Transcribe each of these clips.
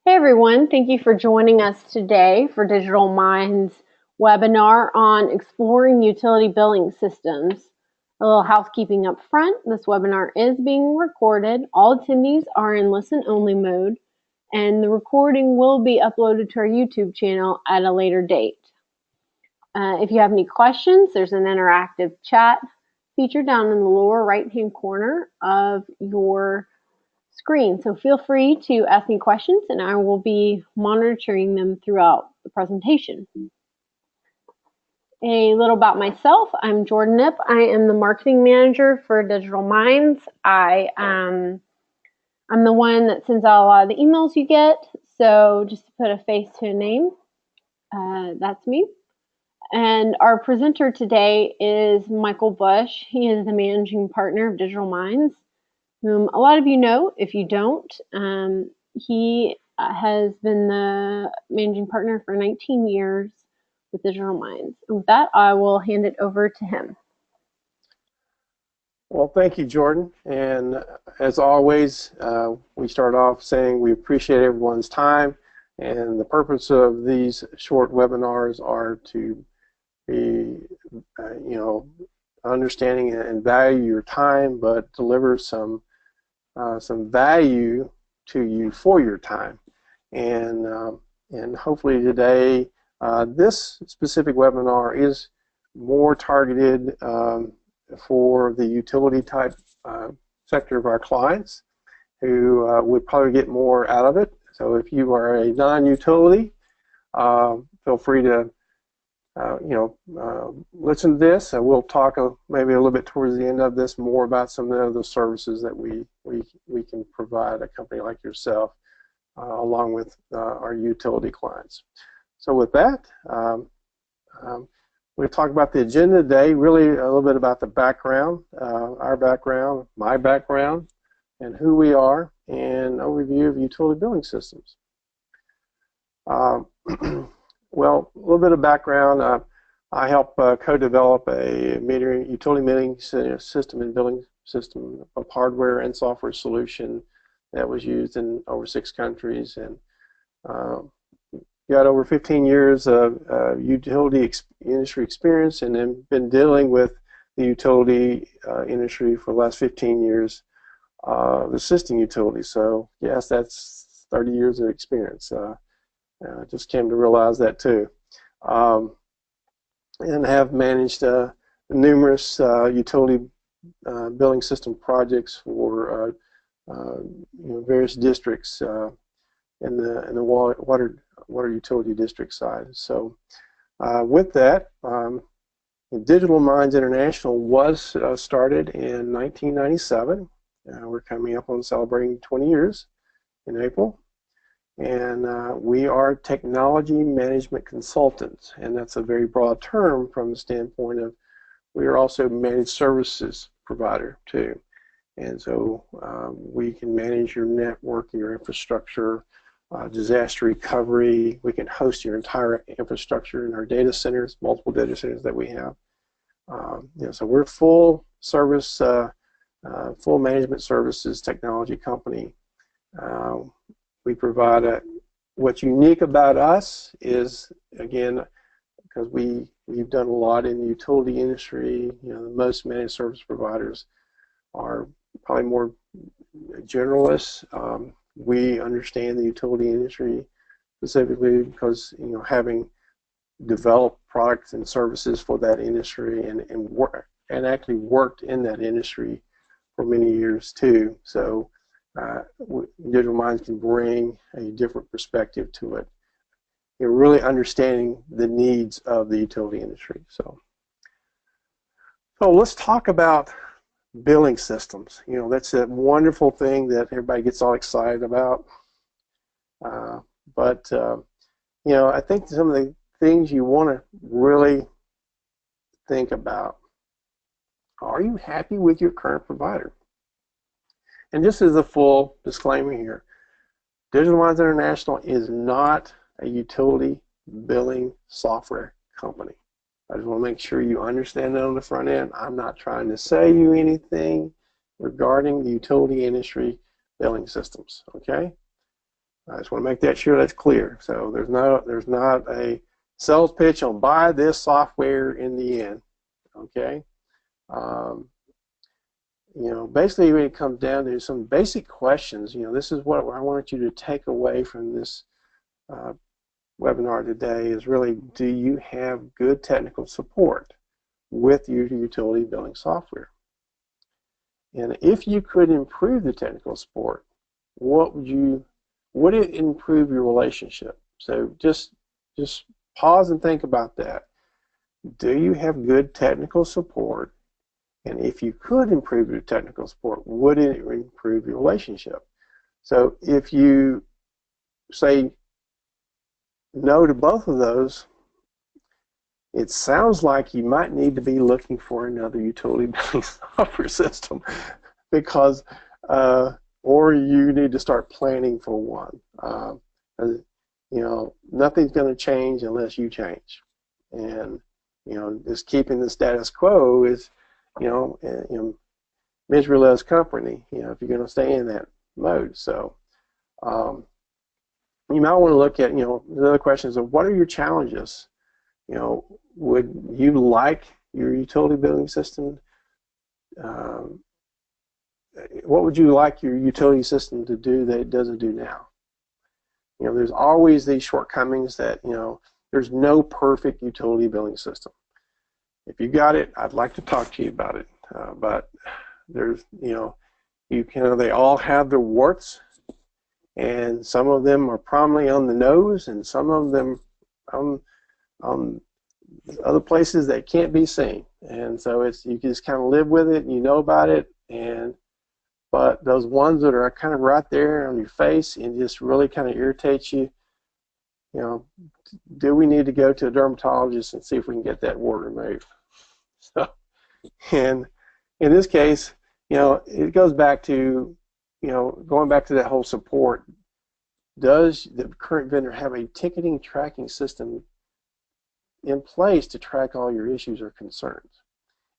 Hey everyone, thank you for joining us today for Digital Minds webinar on exploring utility billing systems. A little housekeeping up front, this webinar is being recorded. All attendees are in listen-only mode, and the recording will be uploaded to our YouTube channel at a later date. If you have any questions, there's an interactive chat feature down in the lower right-hand corner of your screen. So feel free to ask me questions and I will be monitoring them throughout the presentation. A little about myself. I'm Jordan Nipp. I am the marketing manager for Digital Minds. I'm the one that sends out a lot of the emails you get. So just to put a face to a name, that's me. And our presenter today is Michael Bush. He is the managing partner of Digital Minds, whom a lot of you know. If you don't, he has been the managing partner for 19 years with Digital Minds. And with that, I will hand it over to him. Well, thank you, Jordan. And as always, we start off saying we appreciate everyone's time. And the purpose of these short webinars are to be, understanding and value your time, but deliver some value to you for your time. And hopefully today, this specific webinar is more targeted for the utility type sector of our clients who would probably get more out of it. So if you are a non-utility, feel free to listen to this. We'll talk maybe a little bit towards the end of this more about some of the services that we can provide a company like yourself along with our utility clients. So with that, we'll talk about the agenda today, really a little bit about the background, our background, my background, and who we are, and an overview of utility billing systems. Well, a little bit of background. I help co-develop a utility metering system and billing system of hardware and software solution that was used in over 6 countries, and got over 15 years of utility industry experience, and then been dealing with the utility industry for the last 15 years, assisting utilities. So yes, that's 30 years of experience. Just came to realize that too, and have managed numerous utility billing system projects for various districts in the water utility district side. So with that, Digital Minds International was started in 1997. We're coming up on celebrating 20 years in April. And we are technology management consultants, and that's a very broad term from the standpoint of we are also a managed services provider too. And so we can manage your network, your infrastructure, disaster recovery. We can host your entire infrastructure in our data centers, multiple data centers that we have. So we're full service, full management services technology company. We provide what's unique about us is, again, because we've done a lot in the utility industry. Most managed service providers are probably more generalists. We understand the utility industry specifically because having developed products and services for that industry and actually worked in that industry for many years too. So Digital Minds can bring a different perspective to it. You're really understanding the needs of the utility industry. So let's talk about billing systems. That's that wonderful thing that everybody gets all excited about. But I think some of the things you want to really think about: are you happy with your current provider? And just as a full disclaimer here, Digital Minds International is not a utility billing software company. I just want to make sure you understand that on the front end. I'm not trying to say you anything regarding the utility industry billing systems, okay? I just want to make that sure that's clear. So there's not a sales pitch on buy this software in the end. Okay. Um, basically when it comes down to some basic questions, this is what I want you to take away from this uh, webinar today is really, do you have good technical support with your utility billing software? And if you could improve the technical support, would it improve your relationship? So just pause and think about that. Do you have good technical support? And if you could improve your technical support, would it improve your relationship? So if you say no to both of those, it sounds like you might need to be looking for another utility billing software system because, or you need to start planning for one. Nothing's going to change unless you change. And, just keeping the status quo is, misery loves company, if you're going to stay in that mode. So you might want to look at, the other questions of what are your challenges? Would you like your utility billing system? What would you like your utility system to do that it doesn't do now? There's always these shortcomings that, there's no perfect utility billing system. If you got it, I'd like to talk to you about it. But there's, they all have their warts, and some of them are prominently on the nose, and some of them on other places that can't be seen. And so you can just kind of live with it, and you know about it. But those ones that are kind of right there on your face and just really kind of irritate you, do we need to go to a dermatologist and see if we can get that wart removed? So, and in this case, it goes back to, going back to that whole support. Does the current vendor have a ticketing tracking system in place to track all your issues or concerns?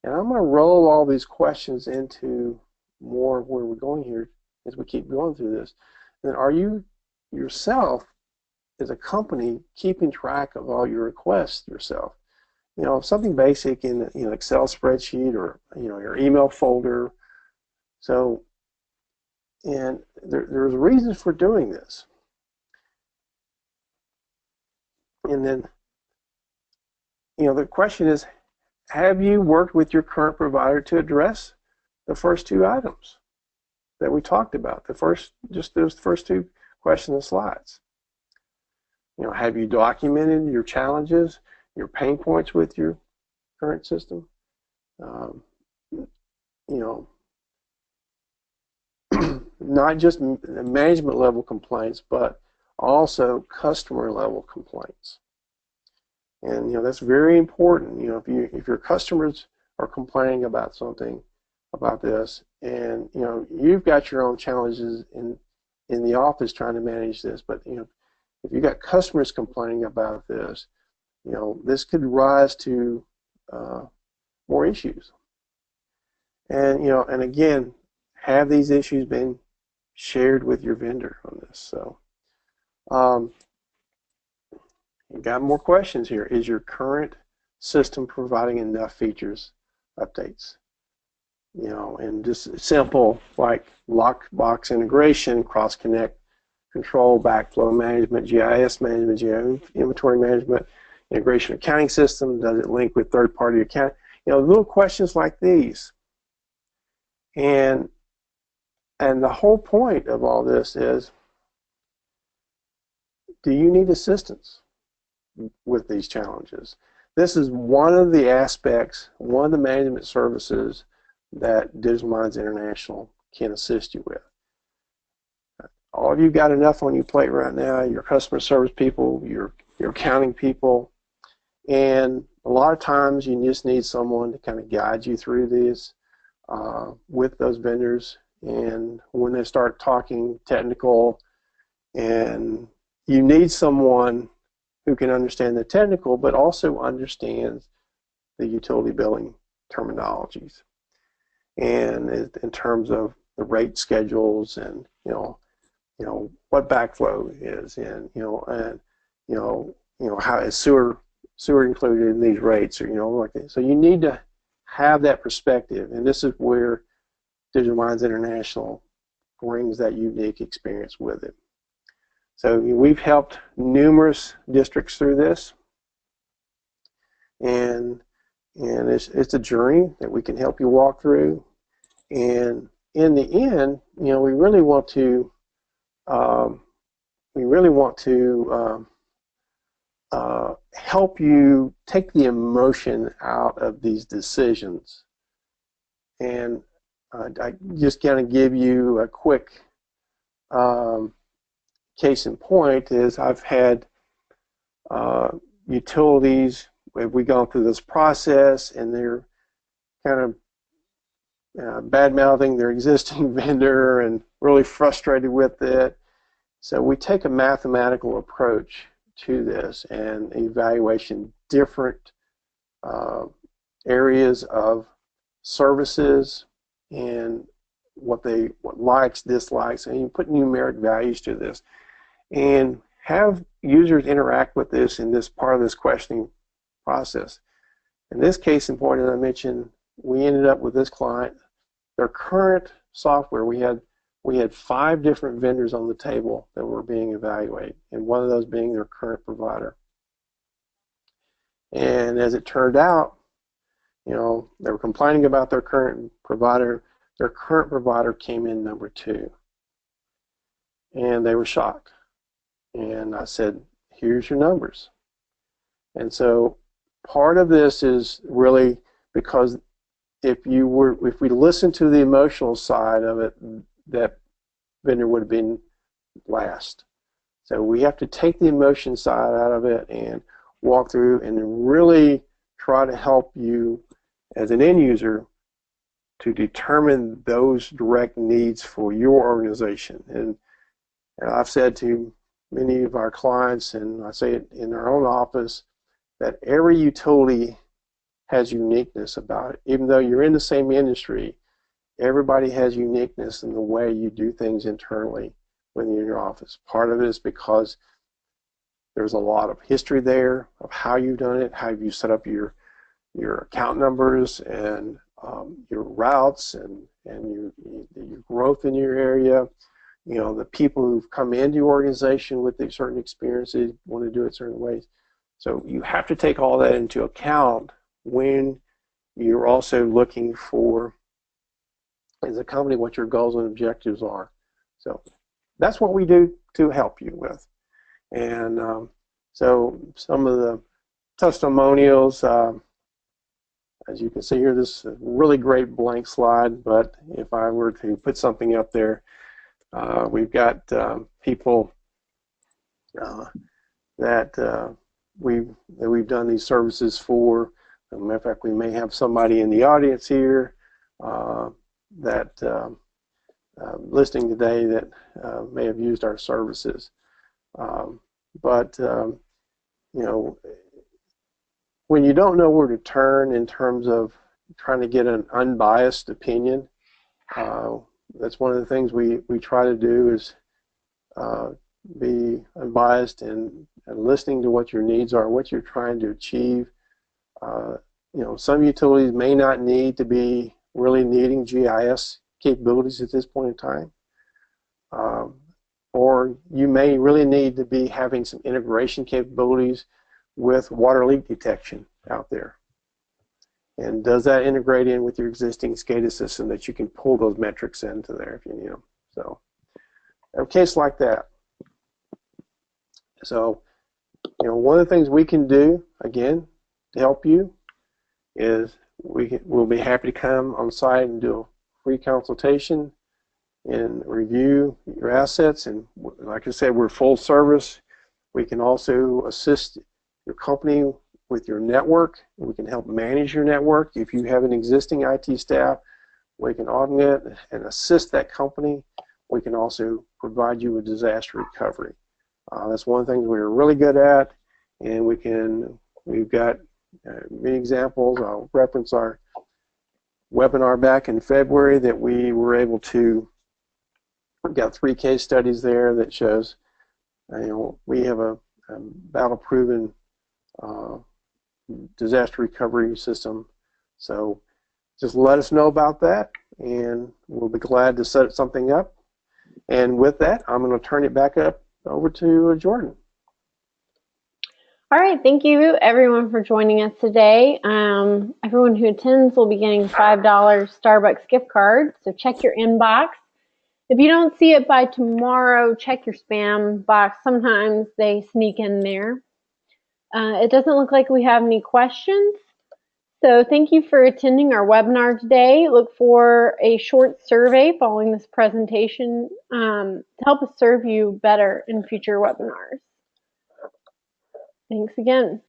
And I'm going to roll all these questions into more of where we're going here as we keep going through this. Then are you yourself as a company keeping track of all your requests yourself? Something basic in Excel spreadsheet or your email folder. So, and there's reasons for doing this. And then the question is, have you worked with your current provider to address the first two items that we talked about? Just those first two questions and slides. Have you documented your challenges, your pain points with your current system? Not just management level complaints, but also customer level complaints. And that's very important. If your customers are complaining about something, about this, and you've got your own challenges in the office trying to manage this, but if you've got customers complaining about this, this could rise to more issues. And and again, have these issues been shared with your vendor on this? So got more questions here. Is your current system providing enough features, updates? And just simple like lockbox integration, cross-connect control, backflow management, GIS management, inventory management, integration accounting system, does it link with third-party account? Little questions like these. And the whole point of all this is, do you need assistance with these challenges? This is one of the aspects, one of the management services that Digital Minds International can assist you with. All of you got enough on your plate right now, your customer service people, your accounting people, and a lot of times you just need someone to kind of guide you through this with those vendors. And when they start talking technical, and you need someone who can understand the technical but also understands the utility billing terminologies, and in terms of the rate schedules and what backflow is, and how is sewer included in these rates, or like that. So you need to have that perspective, and this is where Digital Minds International brings that unique experience with it. So we've helped numerous districts through this, and it's a journey that we can help you walk through. And in the end, we really want to help you take the emotion out of these decisions. And I just kind of give you a quick case in point is I've had utilities, we've gone through this process, and they're kind of bad-mouthing their existing vendor and really frustrated with it. So we take a mathematical approach to this and evaluation different areas of services and what likes, dislikes, and you put numeric values to this and have users interact with this in this part of this questioning process. In this case in point, as I mentioned, we ended up with this client, their current software, we had 5 different vendors on the table that were being evaluated, and one of those being their current provider. And as it turned out, they were complaining about their current provider. Their current provider came in number 2. And they were shocked. And I said, here's your numbers. And so part of this is really because if we listen to the emotional side of it, that vendor would have been last. So we have to take the emotion side out of it and walk through and really try to help you as an end user to determine those direct needs for your organization. And I've said to many of our clients, and I say it in our own office, that every utility has uniqueness about it. Even though you're in the same industry, everybody has uniqueness in the way you do things internally when you're in your office. Part of it is because there's a lot of history there of how you've done it, how you set up your account numbers and your routes and your growth in your area. The people who've come into your organization with certain experiences want to do it certain ways. So you have to take all that into account when you're also looking for, as a company, what your goals and objectives are. So that's what we do to help you with. And so some of the testimonials, as you can see here, this is a really great blank slide, but if I were to put something up there, we've got people that we've done these services for. As a matter of fact, we may have somebody in the audience here that listening today that may have used our services. But when you don't know where to turn in terms of trying to get an unbiased opinion, that's one of the things we try to do is be unbiased and listening to what your needs are, what you're trying to achieve. Some utilities may not need to be really needing GIS capabilities at this point in time. Or you may really need to be having some integration capabilities with water leak detection out there. And does that integrate in with your existing SCADA system that you can pull those metrics into there if you need them? So, a case like that. So, one of the things we can do, again, to help you is we'll be happy to come on site and do a free consultation and review your assets. And like I said, we're full service. We can also assist your company with your network. We can help manage your network. If you have an existing IT staff, we can augment and assist that company. We can also provide you with disaster recovery. That's one of the things we're really good at, and we've got many examples. I'll reference our webinar back in February that we were able to We've got 3 case studies there that shows, we have a battle-proven uh, disaster recovery system. So just let us know about that, and we'll be glad to set something up. And with that, I'm going to turn it back up over to Jordan. All right, thank you everyone for joining us today. Everyone who attends will be getting $5 Starbucks gift card, so check your inbox. If you don't see it by tomorrow, check your spam box. Sometimes they sneak in there. It doesn't look like we have any questions. So thank you for attending our webinar today. Look for a short survey following this presentation to help us serve you better in future webinars. Thanks again.